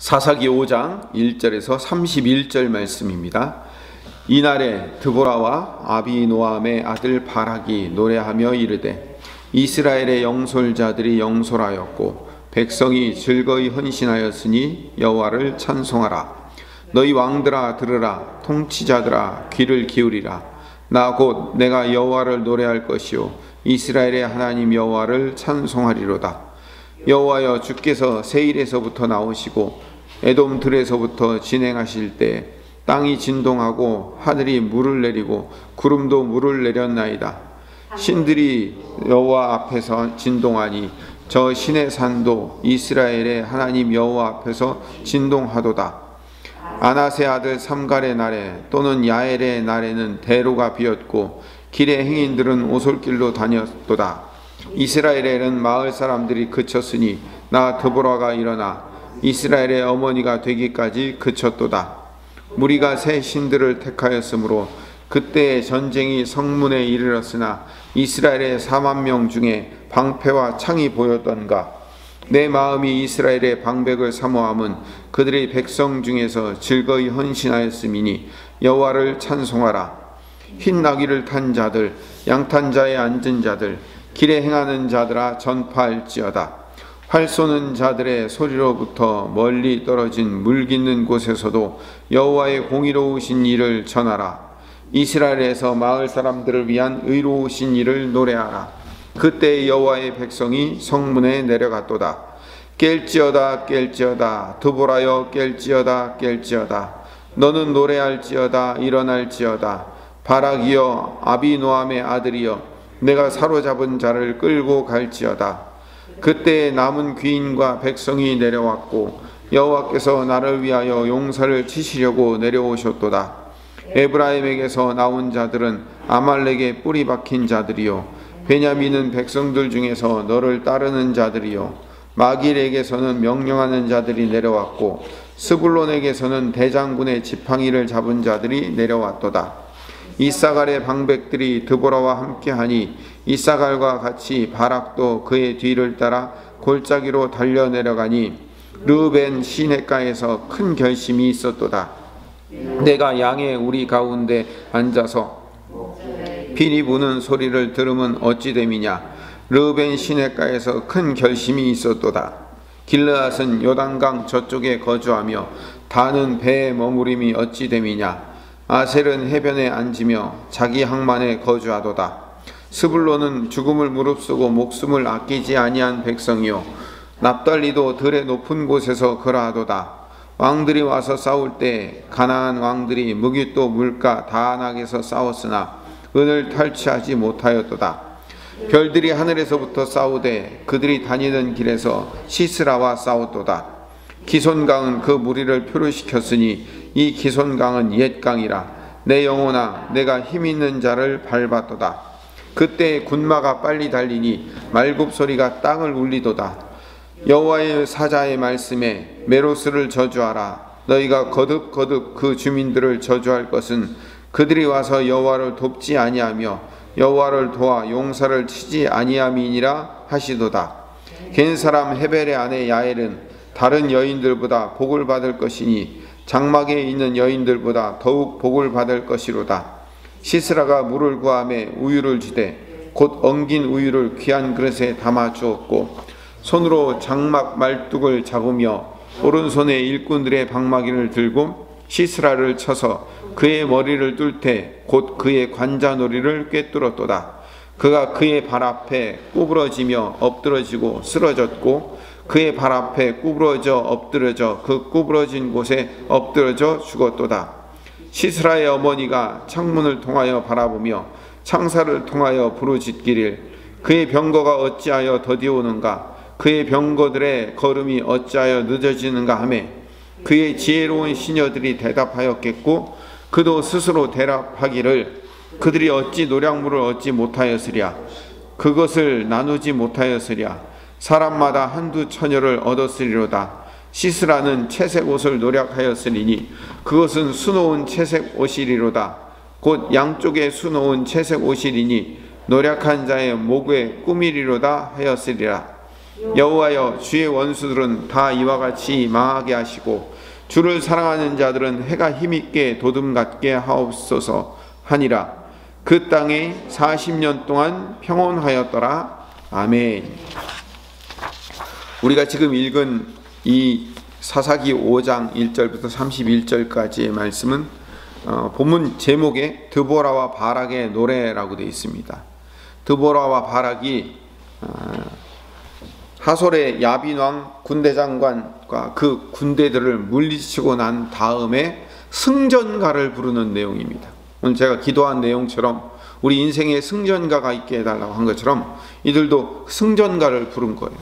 사사기 5장 1절에서 31절 말씀입니다. 이날에 드보라와 아비노암의 아들 바락이 노래하며 이르되 이스라엘의 영솔자들이 영솔하였고 백성이 즐거이 헌신하였으니 여호와를 찬송하라. 너희 왕들아 들으라. 통치자들아 귀를 기울이라. 나 곧 내가 여호와를 노래할 것이요 이스라엘의 하나님 여호와를 찬송하리로다. 여호와여, 주께서 세일에서부터 나오시고 에돔 들에서부터 진행하실 때 땅이 진동하고 하늘이 물을 내리고 구름도 물을 내렸나이다. 신들이 여호와 앞에서 진동하니 저 신의 산도 이스라엘의 하나님 여호와 앞에서 진동하도다. 아낫의 아들 삼갈의 날에 또는 야엘의 날에는 대로가 비었고 길의 행인들은 오솔길로 다녔도다. 이스라엘에는 마을 사람들이 그쳤으니 나 드보라가 일어나 이스라엘의 어머니가 되기까지 그쳤도다. 무리가 새 신들을 택하였으므로 그때의 전쟁이 성문에 이르렀으나 이스라엘의 4만 명 중에 방패와 창이 보였던가. 내 마음이 이스라엘의 방백을 사모함은 그들의 백성 중에서 즐거이 헌신하였음이니 여호와를 찬송하라. 흰 나귀를 탄 자들, 양탄 자에 앉은 자들, 길에 행하는 자들아 전파할지어다. 활 쏘는 자들의 소리로부터 멀리 떨어진 물 깃는 곳에서도 여호와의 공의로우신 일을 전하라. 이스라엘에서 마을 사람들을 위한 의로우신 일을 노래하라. 그때 여호와의 백성이 성문에 내려갔도다. 깰지어다 깰지어다. 드보라여 깰지어다 깰지어다. 너는 노래할지어다 일어날지어다. 바락이여 아비노암의 아들이여 내가 사로잡은 자를 끌고 갈지어다. 그때 남은 귀인과 백성이 내려왔고 여호와께서 나를 위하여 용사를 치시려고 내려오셨도다. 에브라임에게서 나온 자들은 아말렉에 뿌리 박힌 자들이요 베냐민은 백성들 중에서 너를 따르는 자들이요 마길에게서는 명령하는 자들이 내려왔고 스불론에게서는 대장군의 지팡이를 잡은 자들이 내려왔도다. 이사갈의 방백들이 드보라와 함께하니 이사갈과 같이 바락도 그의 뒤를 따라 골짜기로 달려 내려가니 르벤 시냇가에서 큰 결심이 있었도다. 내가 양의 우리 가운데 앉아서 피리 부는 소리를 들으면 어찌 됨이냐. 르벤 시냇가에서 큰 결심이 있었도다. 길르앗은 요단강 저쪽에 거주하며 다는 배에 머무림이 어찌 됨이냐. 아셀은 해변에 앉으며 자기 항만에 거주하도다. 스불론은 죽음을 무릅쓰고 목숨을 아끼지 아니한 백성이요 납달리도 들의 높은 곳에서 거라하도다. 왕들이 와서 싸울 때 가나안 왕들이 무깃도 물가 다안악에서 싸웠으나 은을 탈취하지 못하였도다. 별들이 하늘에서부터 싸우되 그들이 다니던 길에서 시스라와 싸웠도다. 기손강은 그 무리를 표류시켰으니 이 기손강은 옛 강이라. 내 영혼아 내가 힘있는 자를 밟았도다. 그때 군마가 빨리 달리니 말굽소리가 땅을 울리도다. 여호와의 사자의 말씀에 메로스를 저주하라. 너희가 거듭거듭 그 주민들을 저주할 것은 그들이 와서 여호와를 돕지 아니하며 여호와를 도와 용사를 치지 아니함이니라 하시도다. 겐 사람 헤벨의 아내 야엘은 다른 여인들보다 복을 받을 것이니 장막에 있는 여인들보다 더욱 복을 받을 것이로다. 시스라가 물을 구하며 우유를 주되 곧 엉긴 우유를 귀한 그릇에 담아 주었고 손으로 장막 말뚝을 잡으며 오른손에 일꾼들의 방마기를 들고 시스라를 쳐서 그의 머리를 뚫되 곧 그의 관자놀이를 꿰뚫었도다. 그가 그의 발 앞에 구부러지며 엎드러지고 쓰러졌고 그의 발 앞에 구부러져 엎드러져 그 구부러진 곳에 엎드러져 죽었도다. 시스라의 어머니가 창문을 통하여 바라보며 창살을 통하여 부르짖기를 그의 병거가 어찌하여 더디오는가. 그의 병거들의 걸음이 어찌하여 늦어지는가 하매 그의 지혜로운 시녀들이 대답하였겠고 그도 스스로 대답하기를 그들이 어찌 노량물을 얻지 못하였으랴. 그것을 나누지 못하였으랴. 사람마다 한두 처녀를 얻었으리로다. 시스라는 채색 옷을 노력하였으리니 그것은 수놓은 채색 옷이리로다. 곧 양쪽에 수놓은 채색 옷이리니 노력한 자의 목에 꾸미리로다 하였으리라. 여호와여, 주의 원수들은 다 이와 같이 망하게 하시고 주를 사랑하는 자들은 해가 힘있게 도둠 같게 하옵소서 하니라. 그 땅에 40년 동안 평온하였더라. 아멘. 우리가 지금 읽은 이 사사기 5장 1절부터 31절까지의 말씀은 본문 제목에 드보라와 바락의 노래라고 되어 있습니다. 드보라와 바락이 하솔의 야빈 왕 군대장관과 그 군대들을 물리치고 난 다음에 승전가를 부르는 내용입니다. 오늘 제가 기도한 내용처럼 우리 인생에 승전가가 있게 해달라고 한 것처럼 이들도 승전가를 부른 거예요.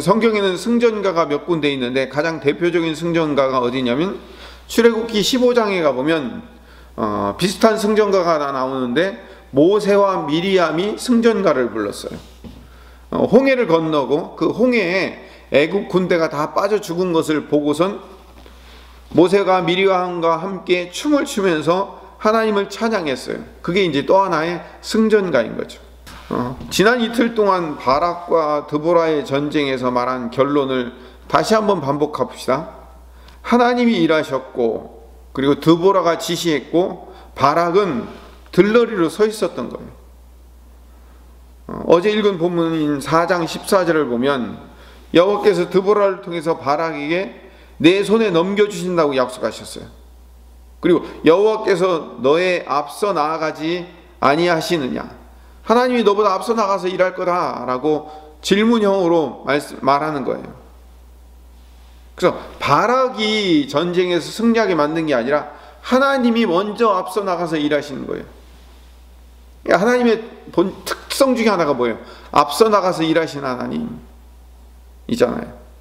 성경에는 승전가가 몇 군데 있는데 가장 대표적인 승전가가 어디냐면 출애굽기 15장에 가보면 비슷한 승전가가 나오는데 모세와 미리암이 승전가를 불렀어요. 홍해를 건너고 그 홍해에 애굽 군대가 다 빠져 죽은 것을 보고선 모세가 미리암과 함께 춤을 추면서 하나님을 찬양했어요. 그게 이제 또 하나의 승전가인 거죠. 지난 이틀 동안 바락과 드보라의 전쟁에서 말한 결론을 다시 한번 반복합시다. 하나님이 일하셨고 그리고 드보라가 지시했고 바락은 들러리로 서 있었던 거예요. 어제 읽은 본문인 4장 14절을 보면 여호와께서 드보라를 통해서 바락에게 내 손에 넘겨주신다고 약속하셨어요. 그리고 여호와께서 너의 앞서 나아가지 아니하시느냐, 하나님이 너보다 앞서 나가서 일할 거다라고 질문형으로 말하는 거예요. 그래서 바락이 전쟁에서 승리하게 만든 게 아니라 하나님이 먼저 앞서 나가서 일하시는 거예요. 하나님의 본 특성 중에 하나가 뭐예요? 앞서 나가서 일하시는 하나님이잖아요.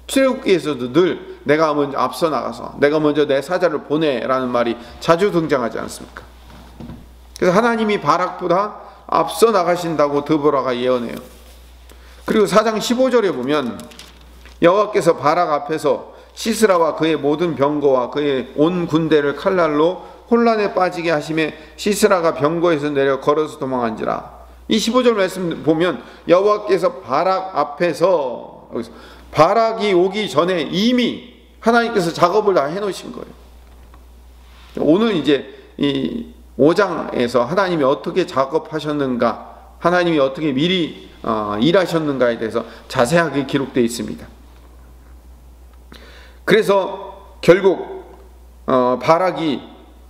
출애굽기에서도 늘 내가 먼저 앞서 나가서 내가 먼저 내 사자를 보내라는 말이 자주 등장하지 않습니까? 그래서 하나님이 바락보다 앞서 나가신다고 드보라가 예언해요. 그리고 4장 15절에 보면 여호와께서 바락 앞에서 시스라와 그의 모든 병거와 그의 온 군대를 칼날로 혼란에 빠지게 하심에 시스라가 병거에서 내려 걸어서 도망한지라. 이 15절 말씀 보면 여호와께서 바락 앞에서, 바락이 오기 전에 이미 하나님께서 작업을 다 해놓으신 거예요. 오늘 이제 이 5장에서 하나님이 어떻게 작업하셨는가, 하나님이 어떻게 미리 일하셨는가에 대해서 자세하게 기록되어 있습니다. 그래서 결국 바락이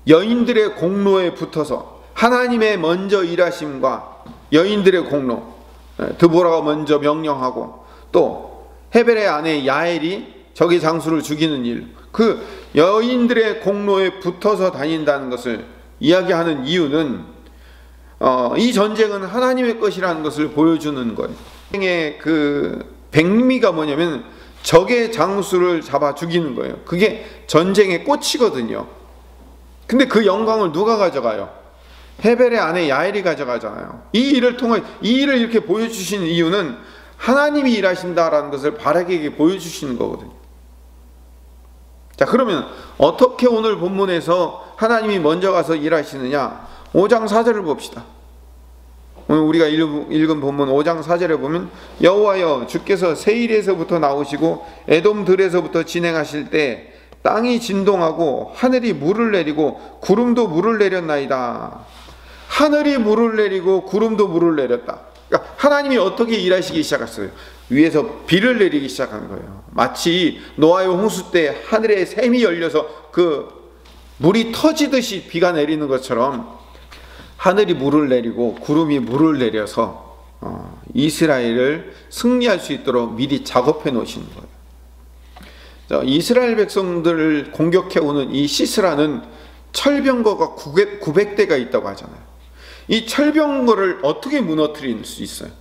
여인들의 공로에 붙어서 하나님의 먼저 일하심과 여인들의 공로, 드보라가 먼저 명령하고 또 헤벨의 아내 야엘이 적의 장수를 죽이는 일, 그 여인들의 공로에 붙어서 다닌다는 것을 이야기하는 이유는 이 전쟁은 하나님의 것이라는 것을 보여주는 거예요. 전쟁의 그 백미가 뭐냐면 적의 장수를 잡아 죽이는 거예요. 그게 전쟁의 꽃이거든요. 근데 그 영광을 누가 가져가요? 헤벨의 아내 야엘이 가져가잖아요. 이 일을 통해 이 일을 이렇게 보여주시는 이유는 하나님이 일하신다라는 것을 바락에게 보여주시는 거거든요. 자, 그러면 어떻게 오늘 본문에서 하나님이 먼저 가서 일하시느냐? 5장 4절을 봅시다. 오늘 우리가 읽은 본문 5장 4절에 보면 여호와여, 주께서 세일에서부터 나오시고 에돔들에서부터 진행하실 때 땅이 진동하고 하늘이 물을 내리고 구름도 물을 내렸나이다. 하늘이 물을 내리고 구름도 물을 내렸다. 그러니까 하나님이 어떻게 일하시기 시작했어요? 위에서 비를 내리기 시작하는 거예요. 마치 노아의 홍수 때 하늘에 샘이 열려서 그 물이 터지듯이 비가 내리는 것처럼 하늘이 물을 내리고 구름이 물을 내려서 이스라엘을 승리할 수 있도록 미리 작업해 놓으시는 거예요. 이스라엘 백성들을 공격해오는 이 시스라는 철병거가 900대가 있다고 하잖아요. 이 철병거를 어떻게 무너뜨릴 수 있어요?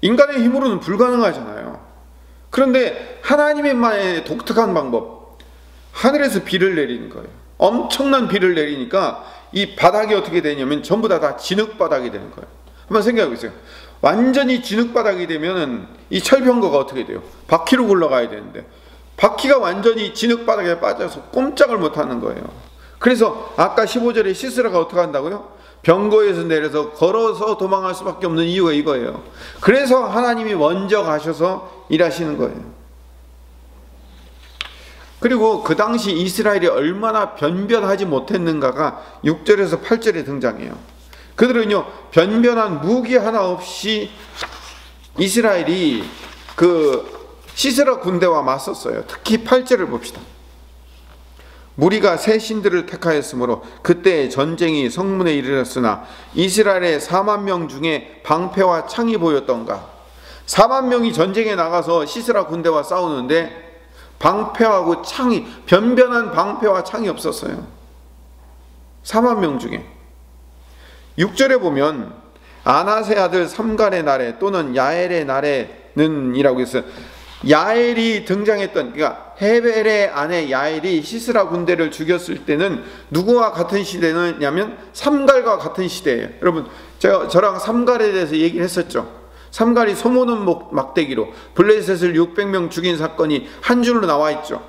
인간의 힘으로는 불가능하잖아요. 그런데 하나님의만의 독특한 방법, 하늘에서 비를 내리는 거예요. 엄청난 비를 내리니까 이 바닥이 어떻게 되냐면 전부 다 진흙바닥이 되는 거예요. 한번 생각해 보세요. 완전히 진흙바닥이 되면 이 철병거가 어떻게 돼요? 바퀴로 굴러가야 되는데 바퀴가 완전히 진흙바닥에 빠져서 꼼짝을 못하는 거예요. 그래서 아까 15절에 시스라가 어떻게 한다고요? 병거에서 내려서 걸어서 도망갈 수밖에 없는 이유가 이거예요. 그래서 하나님이 먼저 가셔서 일하시는 거예요. 그리고 그 당시 이스라엘이 얼마나 변변하지 못했는가가 6절에서 8절에 등장해요. 그들은요, 변변한 무기 하나 없이 이스라엘이 그 시스라 군대와 맞섰어요. 특히 8절을 봅시다. 무리가 새 신들을 택하였으므로 그때 전쟁이 성문에 이르렀으나 이스라엘의 4만 명 중에 방패와 창이 보였던가. 4만 명이 전쟁에 나가서 시스라 군대와 싸우는데 방패하고 창이, 변변한 방패와 창이 없었어요. 4만 명 중에. 6절에 보면 아나세 아들 삼갈의 날에 또는 야엘의 날에는 이라고 했어요. 야엘이 등장했던, 그러니까 헤벨의 아내 야엘이 시스라 군대를 죽였을 때는 누구와 같은 시대냐면 삼갈과 같은 시대예요. 여러분, 저랑 삼갈에 대해서 얘기를 했었죠. 삼갈이 소모는 막대기로 블레셋을 600명 죽인 사건이 한 줄로 나와 있죠.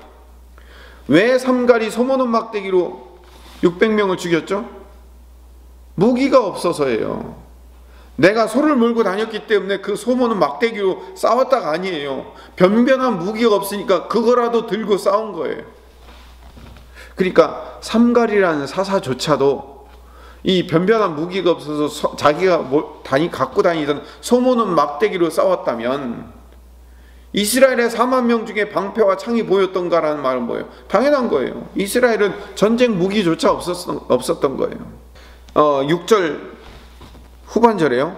왜 삼갈이 소모는 막대기로 600명을 죽였죠? 무기가 없어서예요. 내가 소를 몰고 다녔기 때문에 그 소모는 막대기로 싸웠다가 아니에요. 변변한 무기가 없으니까 그거라도 들고 싸운 거예요. 그러니까 삼갈이라는 사사조차도 이 변변한 무기가 없어서 자기가 갖고 다니던 소모는 막대기로 싸웠다면 이스라엘의 4만 명 중에 방패와 창이 보였던가라는 말은 뭐예요? 당연한 거예요. 이스라엘은 전쟁 무기조차 없었던 거예요. 6절 후반절에요.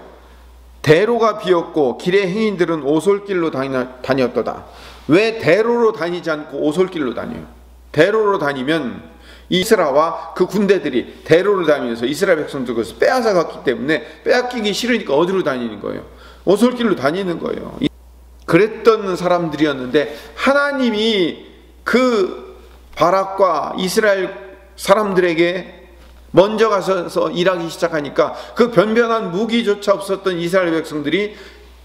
대로가 비었고 길의 행인들은 오솔길로 다녔도다. 왜 대로로 다니지 않고 오솔길로 다녀요? 대로로 다니면 이스라와 그 군대들이 대로를 다니면서 이스라엘 백성들 것을 빼앗아 갔기 때문에 빼앗기기 싫으니까 어디로 다니는 거예요? 오솔길로 다니는 거예요. 그랬던 사람들이었는데 하나님이 그 바락과 이스라엘 사람들에게 먼저 가서 일하기 시작하니까 그 변변한 무기조차 없었던 이스라엘 백성들이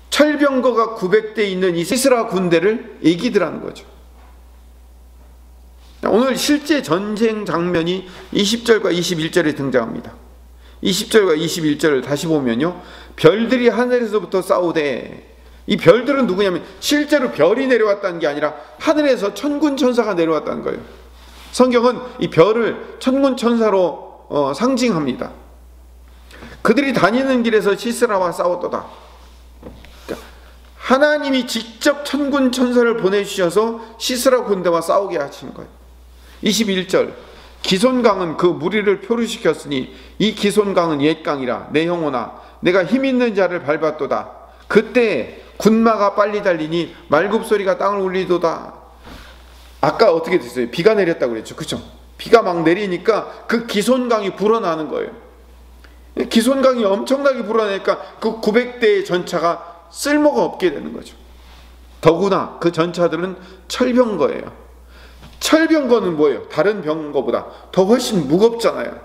철병거가 900대 있는 이스라 군대를 이기더라는 거죠. 오늘 실제 전쟁 장면이 20절과 21절에 등장합니다. 20절과 21절을 다시 보면요, 별들이 하늘에서부터 싸우되, 이 별들은 누구냐면 실제로 별이 내려왔다는 게 아니라 하늘에서 천군 천사가 내려왔다는 거예요. 성경은 이 별을 천군 천사로 상징합니다. 그들이 다니는 길에서 시스라와 싸웠도다. 그러니까 하나님이 직접 천군 천사를 보내주셔서 시스라 군대와 싸우게 하신 거예요. 21절, 기손강은 그 무리를 표류시켰으니 이 기손강은 옛강이라 내 영혼아 내가 힘있는 자를 밟았도다. 그때 군마가 빨리 달리니 말굽소리가 땅을 울리도다. 아까 어떻게 됐어요? 비가 내렸다고 그랬죠. 그렇죠? 비가 막 내리니까 그 기손강이 불어나는 거예요. 기손강이 엄청나게 불어나니까 그 900대의 전차가 쓸모가 없게 되는 거죠. 더구나 그 전차들은 철병거예요. 철병거는 뭐예요? 다른 병거보다 더 훨씬 무겁잖아요.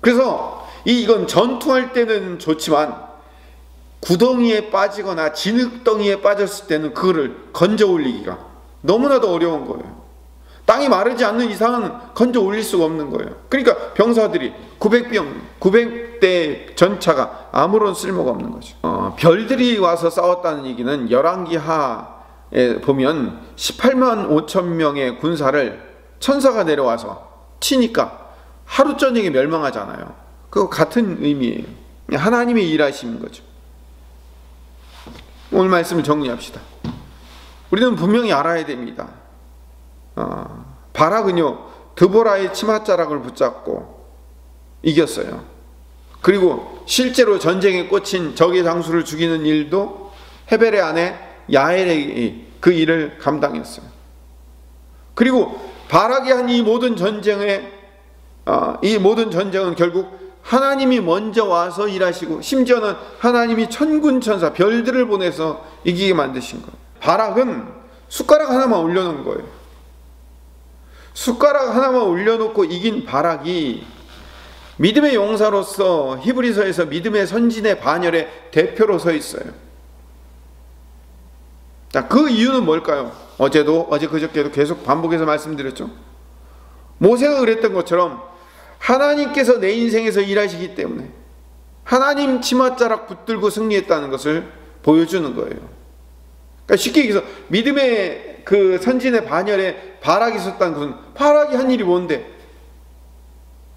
그래서 이건 전투할 때는 좋지만 구덩이에 빠지거나 진흙덩이에 빠졌을 때는 그거를 건져 올리기가 너무나도 어려운 거예요. 땅이 마르지 않는 이상은 건져 올릴 수가 없는 거예요. 그러니까 병사들이 900대 전차가 아무런 쓸모가 없는 거죠. 별들이 와서 싸웠다는 얘기는 열왕기하에 보면 18만 5천 명의 군사를 천사가 내려와서 치니까 하루 저녁에 멸망하잖아요. 그거 같은 의미예요. 하나님의 일하시는 거죠. 오늘 말씀을 정리합시다. 우리는 분명히 알아야 됩니다. 바락은요 드보라의 치맛자락을 붙잡고 이겼어요. 그리고 실제로 전쟁에 꽂힌 적의 장수를 죽이는 일도 헤벨의 아내 야엘이 그 일을 감당했어요. 그리고 바락이 한 이 모든 전쟁은 결국 하나님이 먼저 와서 일하시고 심지어는 하나님이 천군천사 별들을 보내서 이기게 만드신 거예요. 바락은 숟가락 하나만 올려놓은 거예요. 숟가락 하나만 올려놓고 이긴 바락이 믿음의 용사로서 히브리서에서 믿음의 선진의 반열의 대표로 서 있어요. 자, 그 이유는 뭘까요? 어제 그저께도 계속 반복해서 말씀드렸죠. 모세가 그랬던 것처럼 하나님께서 내 인생에서 일하시기 때문에 하나님 치맛자락 붙들고 승리했다는 것을 보여주는 거예요. 그러니까 쉽게 얘기해서 믿음의 그 선진의 반열에 바락이 있었다는 것은, 바락이 한 일이 뭔데?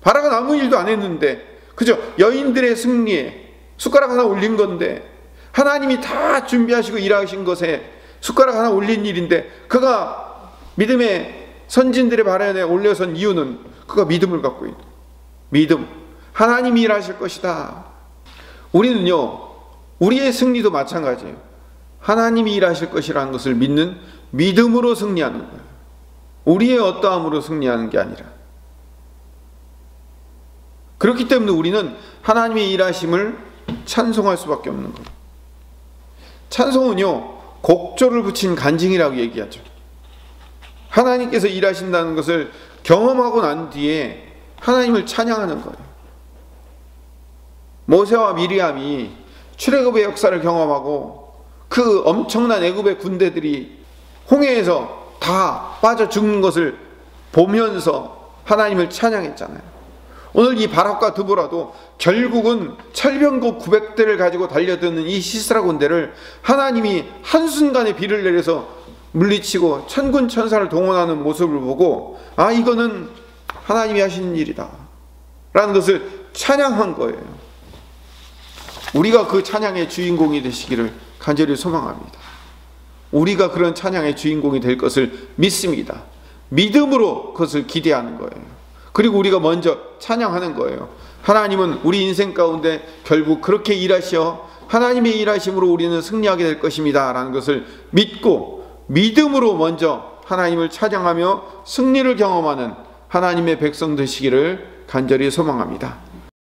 바락은 아무 일도 안 했는데, 그죠? 여인들의 승리에 숟가락 하나 올린 건데, 하나님이 다 준비하시고 일하신 것에 숟가락 하나 올린 일인데, 그가 믿음의 선진들의 발언에 올려선 이유는 그가 믿음을 갖고 있는, 믿음, 하나님이 일하실 것이다. 우리는요, 우리의 승리도 마찬가지예요. 하나님이 일하실 것이라는 것을 믿는 믿음으로 승리하는 거예요. 우리의 어떠함으로 승리하는 게 아니라. 그렇기 때문에 우리는 하나님의 일하심을 찬송할 수밖에 없는 거예요. 찬송은요, 곡조를 붙인 간증이라고 얘기하죠. 하나님께서 일하신다는 것을 경험하고 난 뒤에 하나님을 찬양하는 거예요. 모세와 미리암이 출애굽의 역사를 경험하고 그 엄청난 애굽의 군대들이 홍해에서 다 빠져 죽는 것을 보면서 하나님을 찬양했잖아요. 오늘 이 바락과 드보라도 결국은 철병국 900대를 가지고 달려드는 이 시스라 군대를 하나님이 한순간에 비를 내려서 물리치고 천군 천사를 동원하는 모습을 보고, 아, 이거는 하나님이 하시는 일이다 라는 것을 찬양한 거예요. 우리가 그 찬양의 주인공이 되시기를 간절히 소망합니다. 우리가 그런 찬양의 주인공이 될 것을 믿습니다. 믿음으로 그것을 기대하는 거예요. 그리고 우리가 먼저 찬양하는 거예요. 하나님은 우리 인생 가운데 결국 그렇게 일하셔 하나님의 일하심으로 우리는 승리하게 될 것입니다 라는 것을 믿고 믿음으로 먼저 하나님을 찬양하며 승리를 경험하는 하나님의 백성 되시기를 간절히 소망합니다.